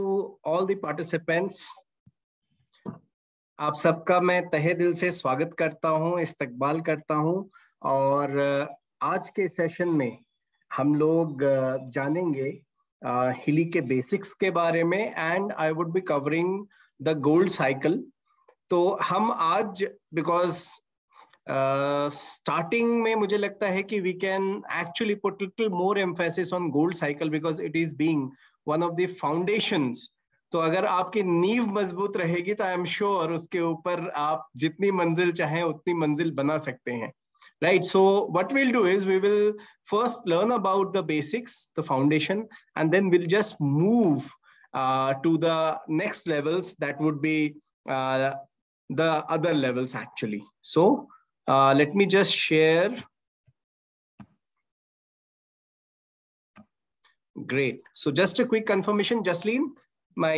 all the participants, आप सबका मैं तहे दिल से स्वागत करता हूं, इस्तकबाल करता हूं। और आज के सेशन में हम लोग जानेंगे हिली के बेसिक्स के बारे में and I would be covering the gold cycle. तो हम आज बिकॉज स्टार्टिंग में मुझे लगता है कि we can actually put little more emphasis on gold cycle because it is being one of the foundations. तो अगर आपकी नींव मजबूत रहेगी तो आई एम श्योर उसके ऊपर आप जितनी मंजिल चाहें उतनी मंजिल बना सकते हैं, right? So what we'll do is we will first learn about the basics, the foundation, and then we'll just move to the next levels. That would be the other levels actually. So let me just share. Great. So just a quick confirmation, Jasleen, my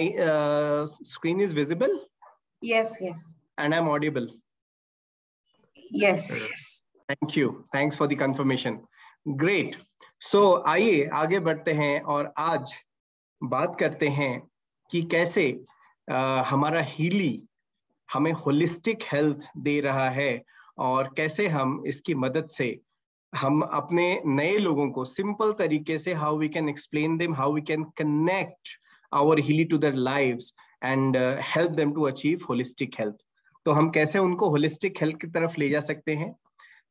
screen is visible? Yes, yes. And I'm audible? Yes, yes. Thank you. Thanks for the confirmation. Great. So आइए आगे बढ़ते हैं और आज बात करते हैं कि कैसे हमारा हीली हमें होलिस्टिक हेल्थ दे रहा है और कैसे हम इसकी मदद से हम अपने नए लोगों को सिंपल तरीके से how we can explain them, how we can connect our हीली to their lives and help them to achieve holistic health. तो हम कैसे उनको होलिस्टिक हेल्थ की तरफ ले जा सकते हैं।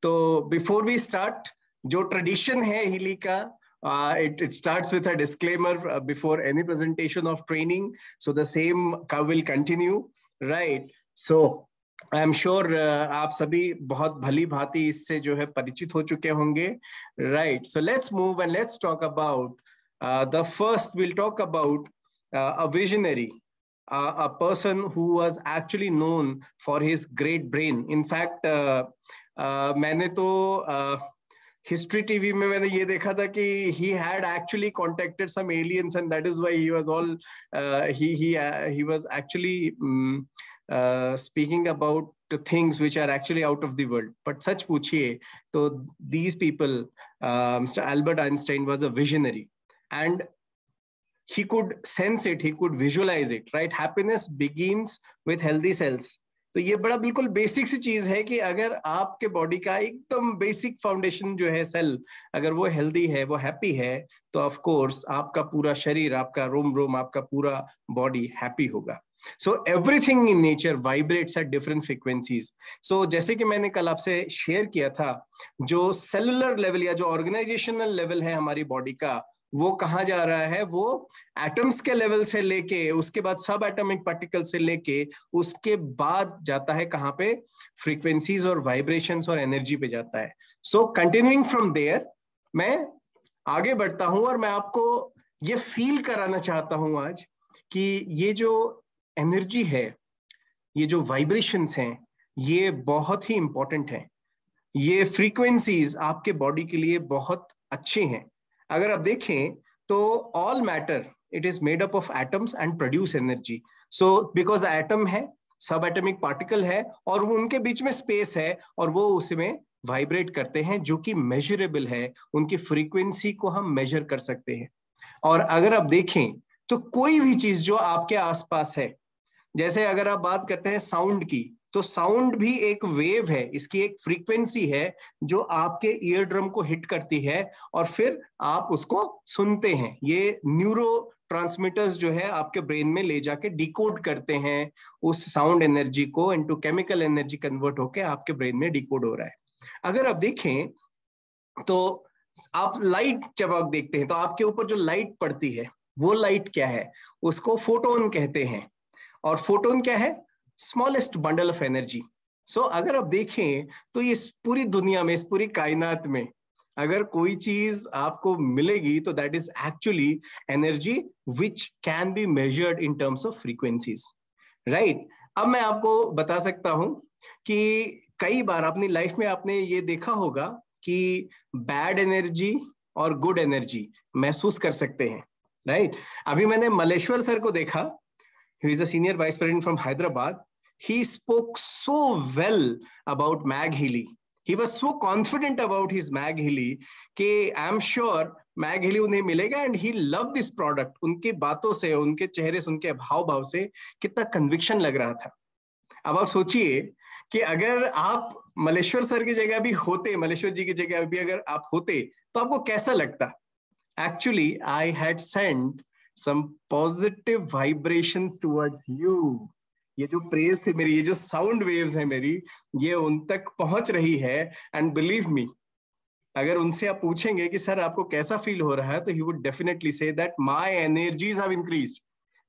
तो बिफोर वी स्टार्ट, जो ट्रेडिशन है हीली का, it starts with a disclaimer before any presentation of training, so the same will continue, right? So I am sure आप सभी बहुत भली भांति इससे जो है परिचित हो चुके होंगे, right? So let's move and let's talk about the first. We'll talk about a visionary, a person who was actually known for his great brain. In fact, मैंने तो हिस्ट्री टीवी में मैंने ये देखा था कि he had actually contacted some aliens and that is why he was all he was actually speaking about things which are actually out of the world. But सच पूछिए तो these people, Mr. Albert Einstein was a visionary and he could sense it, he could visualize it, right? Happiness begins with healthy cells. तो ये बड़ा बिल्कुल basic सी चीज है कि अगर आपके बॉडी का एकदम बेसिक फाउंडेशन जो है सेल, अगर वो हेल्दी है, वो हैप्पी है, तो ऑफ कोर्स आपका पूरा शरीर, आपका रोम रोम, आपका पूरा बॉडी हैप्पी होगा। So everything in nature vibrates at different frequencies. So जैसे कि मैंने कल आपसे शेयर किया था, जो सेलुलर लेवल या जो ऑर्गेनाइजेशनल लेवल है हमारी बॉडी का, वो कहाँ जा रहा है, वो एटम्स के लेवल से लेके उसके बाद सब एटॉमिक पार्टिकल से लेके उसके बाद जाता है कहाँ पे, फ्रीक्वेंसीज और वाइब्रेशंस और एनर्जी पे जाता है। सो कंटिन्यूइंग फ्रॉम देयर मैं आगे बढ़ता हूं और मैं आपको ये फील कराना चाहता हूं आज कि ये जो एनर्जी है, ये जो वाइब्रेशंस हैं, ये बहुत ही इंपॉर्टेंट है। ये फ्रीक्वेंसीज आपके बॉडी के लिए बहुत अच्छे हैं। अगर आप देखें तो all matter it is made up of atoms and produce energy. So because atom है, सब एटॉमिक पार्टिकल है और वो उनके बीच में स्पेस है और वो उसमें वाइब्रेट करते हैं, जो कि मेजरेबल है, उनकी फ्रीक्वेंसी को हम मेजर कर सकते हैं। और अगर आप देखें तो कोई भी चीज जो आपके आसपास है, जैसे अगर आप बात करते हैं साउंड की, तो साउंड भी एक वेव है, इसकी एक फ्रीक्वेंसी है जो आपके ईयर ड्रम को हिट करती है और फिर आप उसको सुनते हैं। ये न्यूरो ट्रांसमीटर्स जो है आपके ब्रेन में ले जाके डिकोड करते हैं, उस साउंड एनर्जी को इनटू केमिकल एनर्जी कन्वर्ट होके आपके ब्रेन में डिकोड हो रहा है। अगर आप देखें तो आप लाइट जब आप देखते हैं तो आपके ऊपर जो लाइट पड़ती है, वो लाइट क्या है, उसको फोटोन कहते हैं। और फोटोन क्या है, स्मॉलेस्ट बंडल ऑफ एनर्जी। सो अगर आप देखें तो इस पूरी दुनिया में, इस पूरी कायनात में अगर कोई चीज आपको मिलेगी तो that is actually energy which can be measured in terms of frequencies, right? अब मैं आपको बता सकता हूं कि कई बार अपनी लाइफ में आपने ये देखा होगा कि बैड एनर्जी और गुड एनर्जी महसूस कर सकते हैं, राइट? अभी मैंने मलेश्वर सर को देखा, he is a senior vice president from Hyderabad. He spoke so well about Mag Healy. He was so confident about his Mag Healy कि I'm sure मैग हीली उन्हें मिलेगा and he love this product. उनकी बातों से, उनके चेहरे से, उनके हाव भाव से कितना कन्विक्शन लग रहा था। अब आप सोचिए कि अगर आप मलेश्वर सर की जगह भी होते, मलेश्वर जी की जगह भी अगर आप होते, तो आपको कैसा लगता? Actually I had sent some positive vibrations towards you. ये जो प्रेज थे मेरी, ये जो साउंड वेव्स है मेरी, ये उन तक पहुंच रही है। एंड बिलीव मी, अगर उनसे आप पूछेंगे कि सर आपको कैसा फील हो रहा है, तो he would definitely say that my energies have increased.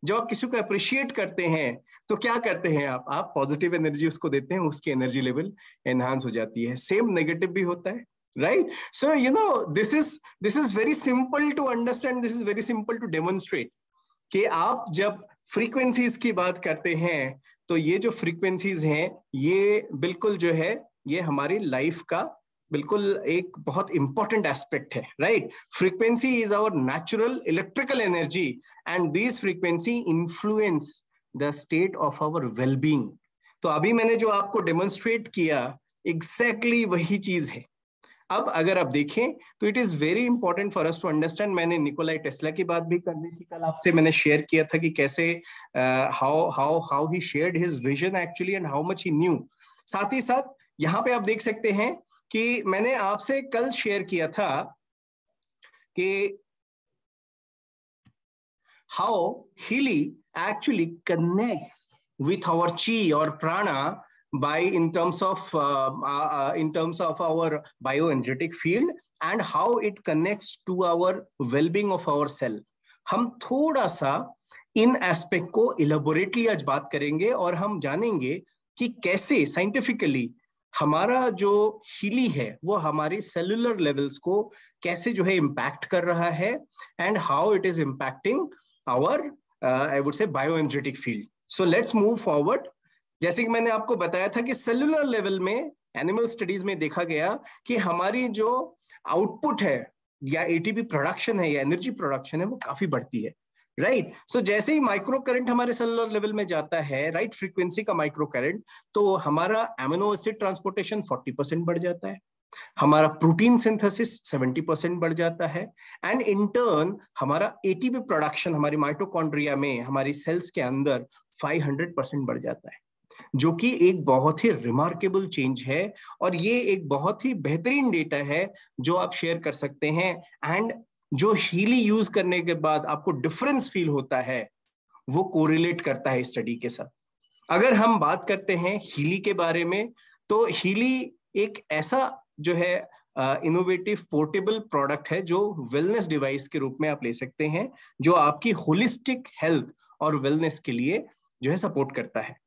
जब आप किसी को अप्रिशिएट करते हैं तो क्या करते हैं आप पॉजिटिव एनर्जी उसको देते हैं, उसकी एनर्जी लेवल एनहांस हो जाती है। सेम नेगेटिव भी होता है, right? So you know this is very simple to understand, this is very simple to demonstrate कि आप जब फ्रीक्वेंसीज की बात करते हैं, तो ये जो फ्रीक्वेंसीज हैं, ये बिल्कुल जो है, ये हमारी लाइफ का बिल्कुल एक बहुत इंपॉर्टेंट एस्पेक्ट है, right? Frequency is our natural electrical energy and this frequency influence the state of our wellbeing. तो अभी मैंने जो आपको डेमोन्स्ट्रेट किया, एग्जैक्टली वही चीज है। अब अगर आप देखें तो it is very important for us to understand. मैंने निकोलाई टेस्ला की बात भी करनी थी कल आपसे, मैंने शेयर किया था कि कैसे how he shared his vision actually and how much he new. साथ ही साथ यहाँ पे आप देख सकते हैं कि मैंने आपसे कल शेयर किया था कि how Healy actually connects with our chi or prana by in terms of our bioenergetic field and how it connects to our well-being of our cell. हम थोड़ा सा इन एस्पेक्ट को इलेबोरेटली आज बात करेंगे और हम जानेंगे कि कैसे साइंटिफिकली हमारा जो हीली है वो हमारे सेलुलर लेवल्स को कैसे जो है इम्पैक्ट कर रहा है and how it is impacting our I would say bioenergetic field. So let's move forward. जैसे कि मैंने आपको बताया था कि सेलुलर लेवल में एनिमल स्टडीज में देखा गया कि हमारी जो आउटपुट है या एटीपी प्रोडक्शन है या एनर्जी प्रोडक्शन है वो काफी बढ़ती है, राइट? सो जैसे ही माइक्रो करंट हमारे सेलुलर लेवल में जाता है, राइट, फ्रीक्वेंसी का माइक्रो करंट, तो हमारा एमिनो एसिड ट्रांसपोर्टेशन 40% बढ़ जाता है, हमारा प्रोटीन सिंथेसिस 70% बढ़ जाता है एंड इन टर्न हमारा एटीपी प्रोडक्शन हमारी माइटोकॉन्ड्रिया में, हमारी सेल्स के अंदर 500% बढ़ जाता है, जो कि एक बहुत ही रिमार्केबल चेंज है। और ये एक बहुत ही बेहतरीन डेटा है जो आप शेयर कर सकते हैं एंड जो हीली यूज करने के बाद आपको डिफरेंस फील होता है वो कोरिलेट करता है स्टडी के साथ। अगर हम बात करते हैं हीली के बारे में, तो हीली एक ऐसा जो है इनोवेटिव पोर्टेबल प्रोडक्ट है जो वेलनेस डिवाइस के रूप में आप ले सकते हैं, जो आपकी होलिस्टिक हेल्थ और वेलनेस के लिए जो है सपोर्ट करता है।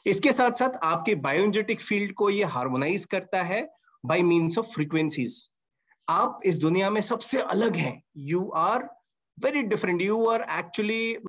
इसके साथ साथ आपके बायोएनर्जेटिक फील्ड को ये हार्मोनाइज करता है बाय मींस ऑफ फ्रीक्वेंसीज। आप इस दुनिया में सबसे अलग हैं, you are very different, you are actually